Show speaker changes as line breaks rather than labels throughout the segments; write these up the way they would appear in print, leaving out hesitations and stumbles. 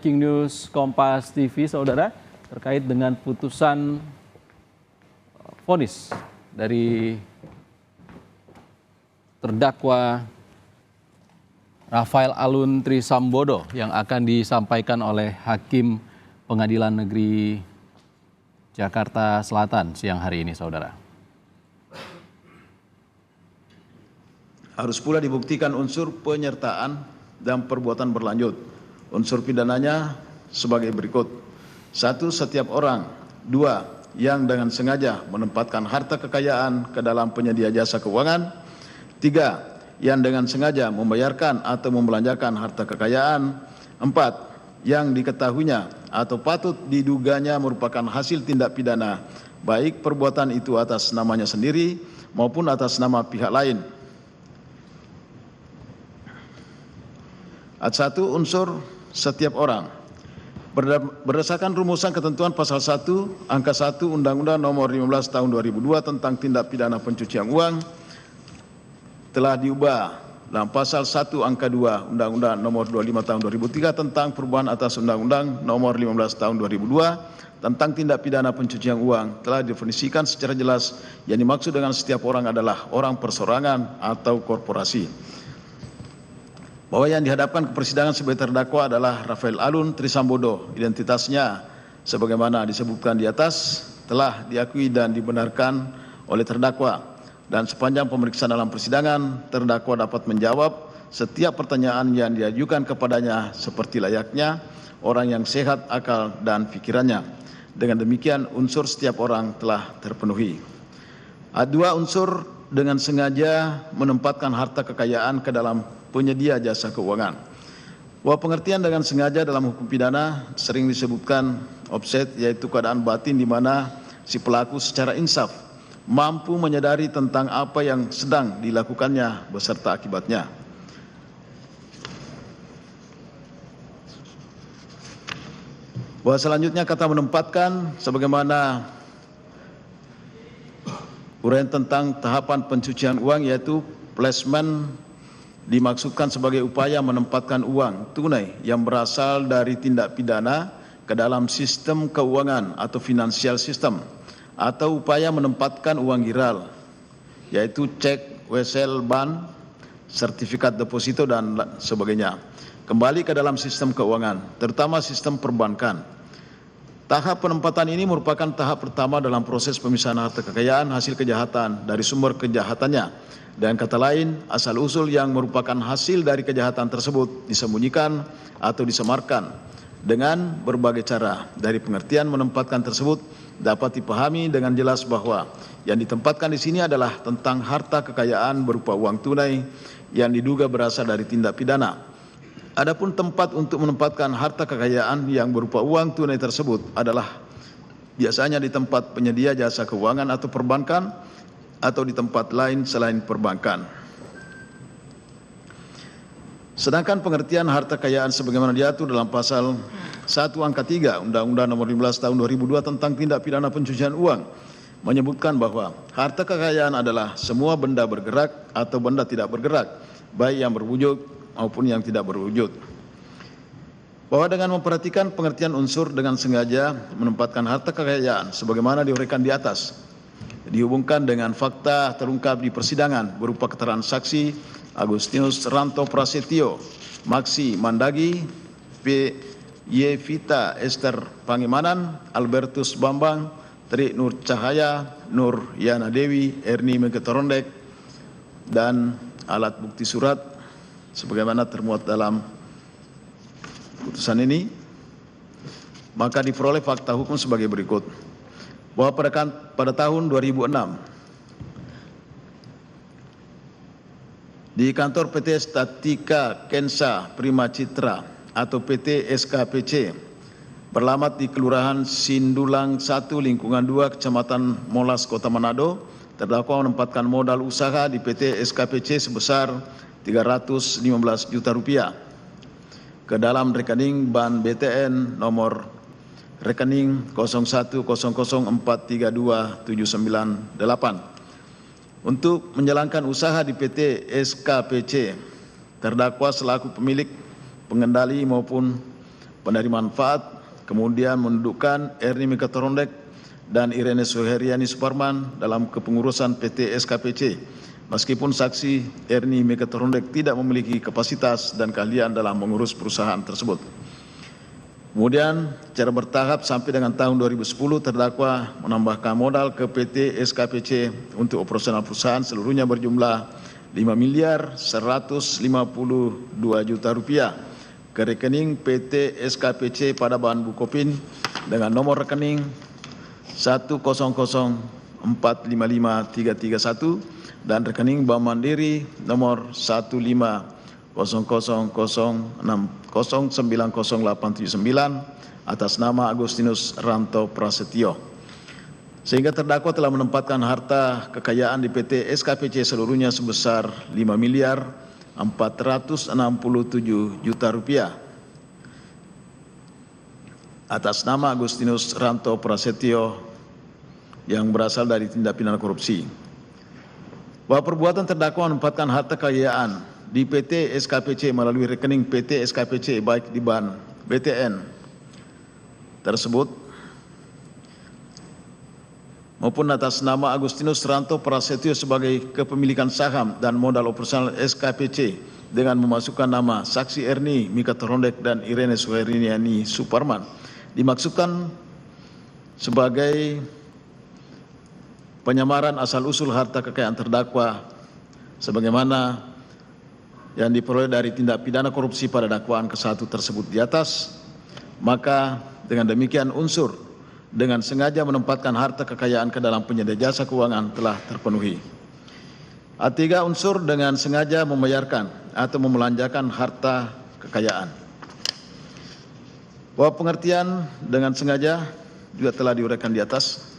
breaking news Kompas TV, saudara, terkait dengan putusan vonis dari terdakwa Rafael Alun Trisambodo yang akan disampaikan oleh Hakim Pengadilan Negeri Jakarta Selatan siang hari ini, saudara.
Harus pula dibuktikan unsur penyertaan dan perbuatan berlanjut. Unsur pidananya sebagai berikut. 1. Setiap orang. 2. Yang dengan sengaja menempatkan harta kekayaan ke dalam penyedia jasa keuangan. 3. Yang dengan sengaja membayarkan atau membelanjakan harta kekayaan. 4. Yang diketahuinya atau patut diduganya merupakan hasil tindak pidana, baik perbuatan itu atas namanya sendiri maupun atas nama pihak lain. Ayat 1, unsur setiap orang. Berdasarkan rumusan ketentuan pasal 1 angka 1 Undang-Undang Nomor 15 Tahun 2002 tentang tindak pidana pencucian uang telah diubah dalam pasal 1 angka 2 Undang-Undang Nomor 25 Tahun 2003 tentang perubahan atas Undang-Undang Nomor 15 Tahun 2002 tentang tindak pidana pencucian uang, telah didefinisikan secara jelas yang dimaksud dengan setiap orang adalah orang perseorangan atau korporasi. Bahwa yang dihadapkan ke persidangan sebagai terdakwa adalah Rafael Alun Trisambodo. Identitasnya sebagaimana disebutkan di atas telah diakui dan dibenarkan oleh terdakwa, dan sepanjang pemeriksaan dalam persidangan terdakwa dapat menjawab setiap pertanyaan yang diajukan kepadanya seperti layaknya orang yang sehat akal dan pikirannya. Dengan demikian unsur setiap orang telah terpenuhi. Ada 2 unsur dengan sengaja menempatkan harta kekayaan ke dalam penyedia jasa keuangan. Bahwa pengertian dengan sengaja dalam hukum pidana sering disebutkan offset, yaitu keadaan batin di mana si pelaku secara insaf mampu menyadari tentang apa yang sedang dilakukannya beserta akibatnya. Bahwa selanjutnya kata menempatkan sebagaimana uraian tentang tahapan pencucian uang, yaitu placement dimaksudkan sebagai upaya menempatkan uang tunai yang berasal dari tindak pidana ke dalam sistem keuangan atau financial system, atau upaya menempatkan uang giral, yaitu cek, wesel, ban, sertifikat deposito dan sebagainya, kembali ke dalam sistem keuangan, terutama sistem perbankan. Tahap penempatan ini merupakan tahap pertama dalam proses pemisahan harta kekayaan hasil kejahatan dari sumber kejahatannya. Dan kata lain, asal-usul yang merupakan hasil dari kejahatan tersebut disembunyikan atau disemarkan dengan berbagai cara. Dari pengertian menempatkan tersebut dapat dipahami dengan jelas bahwa yang ditempatkan di sini adalah tentang harta kekayaan berupa uang tunai yang diduga berasal dari tindak pidana. Adapun tempat untuk menempatkan harta kekayaan yang berupa uang tunai tersebut adalah biasanya di tempat penyedia jasa keuangan atau perbankan, atau di tempat lain selain perbankan. Sedangkan pengertian harta kekayaan sebagaimana diatur dalam pasal 1 angka 3 Undang-Undang Nomor 15 Tahun 2002 tentang tindak pidana pencucian uang menyebutkan bahwa harta kekayaan adalah semua benda bergerak atau benda tidak bergerak, baik yang berwujud maupun yang tidak berwujud. Bahwa dengan memperhatikan pengertian unsur dengan sengaja menempatkan harta kekayaan sebagaimana diuraikan di atas, dihubungkan dengan fakta terungkap di persidangan berupa keterangan saksi Agustinus Ranto Prasetyo, Maksi Mandagi, P. Yevita Esther Pangemanan, Albertus Bambang, Tri Nur Cahaya, Nur Yana Dewi, Erni Meketorondek, dan alat bukti surat sebagaimana termuat dalam putusan ini, maka diperoleh fakta hukum sebagai berikut. Bahwa pada tahun 2006 di kantor PT Statika Kensa Prima Citra atau PT SKPC beralamat di Kelurahan Sindulang 1 Lingkungan 2 Kecamatan Molas Kota Manado, terdakwa menempatkan modal usaha di PT SKPC sebesar Rp315 juta ke dalam rekening Bank BTN nomor rekening 0104327998 untuk menjalankan usaha di PT SKPC. Terdakwa selaku pemilik, pengendali maupun penerima manfaat, kemudian mendudukkan Erni Mekatorondek dan Irene Suheriani Suparman dalam kepengurusan PT SKPC, meskipun saksi Erni Mekatorondek tidak memiliki kapasitas dan keahlian dalam mengurus perusahaan tersebut. Kemudian secara bertahap sampai dengan tahun 2010 terdakwa menambahkan modal ke PT SKPC untuk operasional perusahaan seluruhnya berjumlah 5.152.000.000 rupiah ke rekening PT SKPC pada Bahan Bukopin dengan nomor rekening 100455331 dan rekening Bank Mandiri nomor 1500060908799 atas nama Agustinus Ranto Prasetyo, sehingga terdakwa telah menempatkan harta kekayaan di PT SKPC seluruhnya sebesar 5.467.000.000 rupiah atas nama Agustinus Ranto Prasetyo yang berasal dari tindak pidana korupsi. Bahwa perbuatan terdakwa menempatkan harta kekayaan di PT SKPC melalui rekening PT SKPC baik di Bank BTN tersebut maupun atas nama Agustinus Ranto Prasetyo sebagai kepemilikan saham dan modal operasional SKPC dengan memasukkan nama saksi Erni Mekatorondek dan Irene Suheriani Suparman dimaksudkan sebagai penyamaran asal-usul harta kekayaan terdakwa sebagaimana yang diperoleh dari tindak pidana korupsi pada dakwaan ke-1 tersebut di atas, maka dengan demikian unsur dengan sengaja menempatkan harta kekayaan ke dalam penyedia jasa keuangan telah terpenuhi. A3, unsur dengan sengaja membayarkan atau memelanjakan harta kekayaan. Bahwa pengertian dengan sengaja juga telah diuraikan di atas.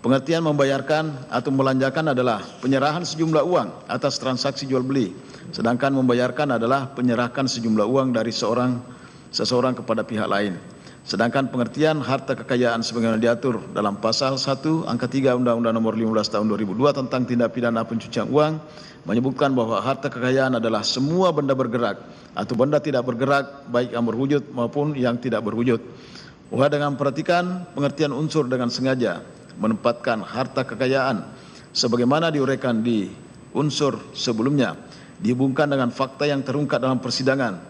Pengertian membayarkan atau melanjakan adalah penyerahan sejumlah uang atas transaksi jual beli, sedangkan membayarkan adalah penyerahkan sejumlah uang dari seseorang kepada pihak lain. Sedangkan pengertian harta kekayaan sebagaimana diatur dalam pasal 1 angka 3 Undang-Undang Nomor 15 Tahun 2002 tentang tindak pidana pencucian uang menyebutkan bahwa harta kekayaan adalah semua benda bergerak atau benda tidak bergerak baik yang berwujud maupun yang tidak berwujud. Bahwa dengan memperhatikan pengertian unsur dengan sengaja menempatkan harta kekayaan sebagaimana diuraikan di unsur sebelumnya dihubungkan dengan fakta yang terungkap dalam persidangan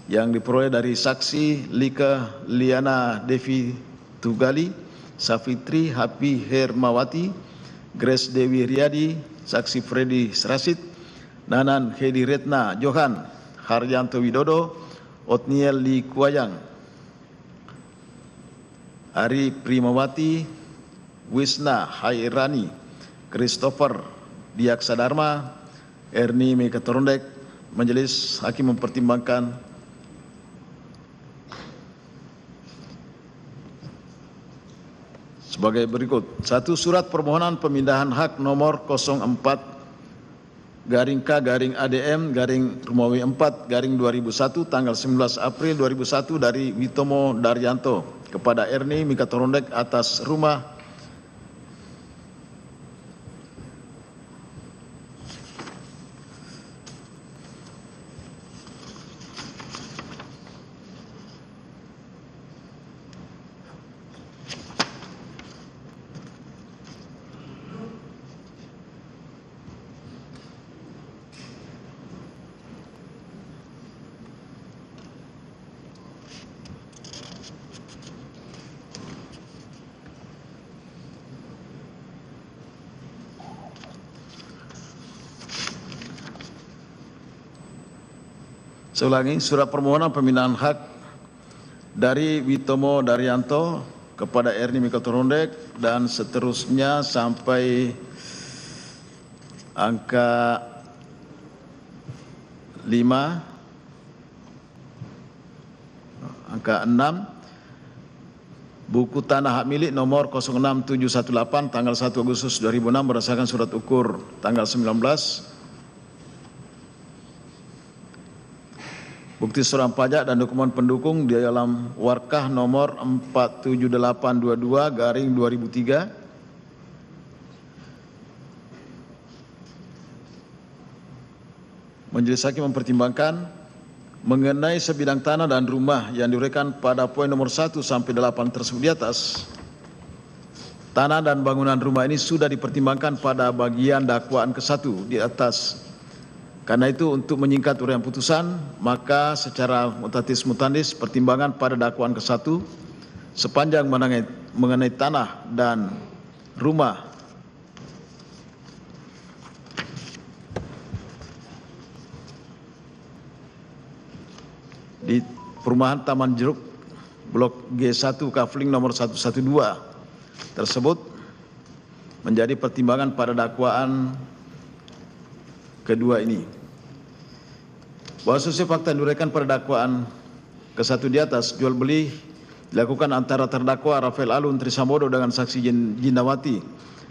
yang diperoleh dari saksi Lika Liana Devi Tugali, Safitri Happy Hermawati, Grace Dewi Riyadi, saksi Freddy Serasid, Nanan Hedi Retna Johan, Haryanto Widodo, Otniel Li Kuayang, Ari Primawati, Wisna Hairani, Christopher Diaksadharma, Erni Mekatorondek. Majelis Hakim mempertimbangkan sebagai berikut. 1. Surat permohonan pemindahan hak nomor 04-K-ADM-Rumawi 4-2001 tanggal 19 April 2001 dari Witomo Daryanto kepada Erni Mekatorondek atas rumah surat permohonan pemindahan hak dari Witomo Daryanto kepada Erni Mekatorondek dan seterusnya sampai angka 5, angka 6, buku tanah hak milik nomor 06718 tanggal 1 Agustus 2006 berdasarkan surat ukur tanggal 19, bukti setoran pajak dan dokumen pendukung di dalam Warkah nomor 47822/2003. Majelis Hakim mempertimbangkan mengenai sebidang tanah dan rumah yang diuraikan pada poin nomor 1 sampai 8 tersebut di atas, tanah dan bangunan rumah ini sudah dipertimbangkan pada bagian dakwaan ke-1 di atas. Karena itu untuk menyingkat uraian putusan, maka secara mutatis mutandis pertimbangan pada dakwaan ke-1 sepanjang mengenai tanah dan rumah di perumahan Taman Jeruk Blok G1 Kafling nomor 112 tersebut menjadi pertimbangan pada dakwaan kedua ini. Bahwa sesuai fakta yang diuraikan pada dakwaan ke-1 di atas, jual beli dilakukan antara terdakwa Rafael Alun Trisambodo dengan saksi Jindawati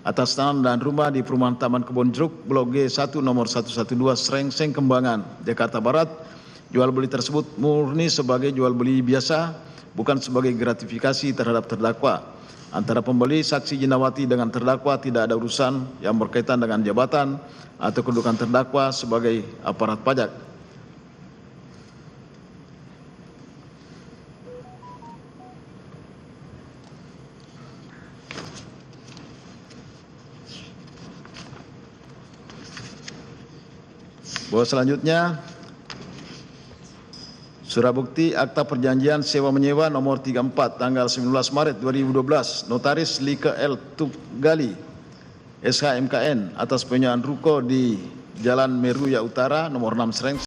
atas tanah dan rumah di perumahan Taman Kebon Jeruk Blok G1 nomor 112 Srengseng Kembangan, Jakarta Barat. Jual beli tersebut murni sebagai jual beli biasa, bukan sebagai gratifikasi terhadap terdakwa. Antara pembeli saksi Jindawati dengan terdakwa tidak ada urusan yang berkaitan dengan jabatan atau kedudukan terdakwa sebagai aparat pajak. Bahwa selanjutnya, surat bukti akta perjanjian sewa menyewa nomor 34 tanggal 19 Maret 2012 Notaris Like L. Tuggali SHMKN atas penyewaan ruko di Jalan Meruya Utara nomor 6 Srengseng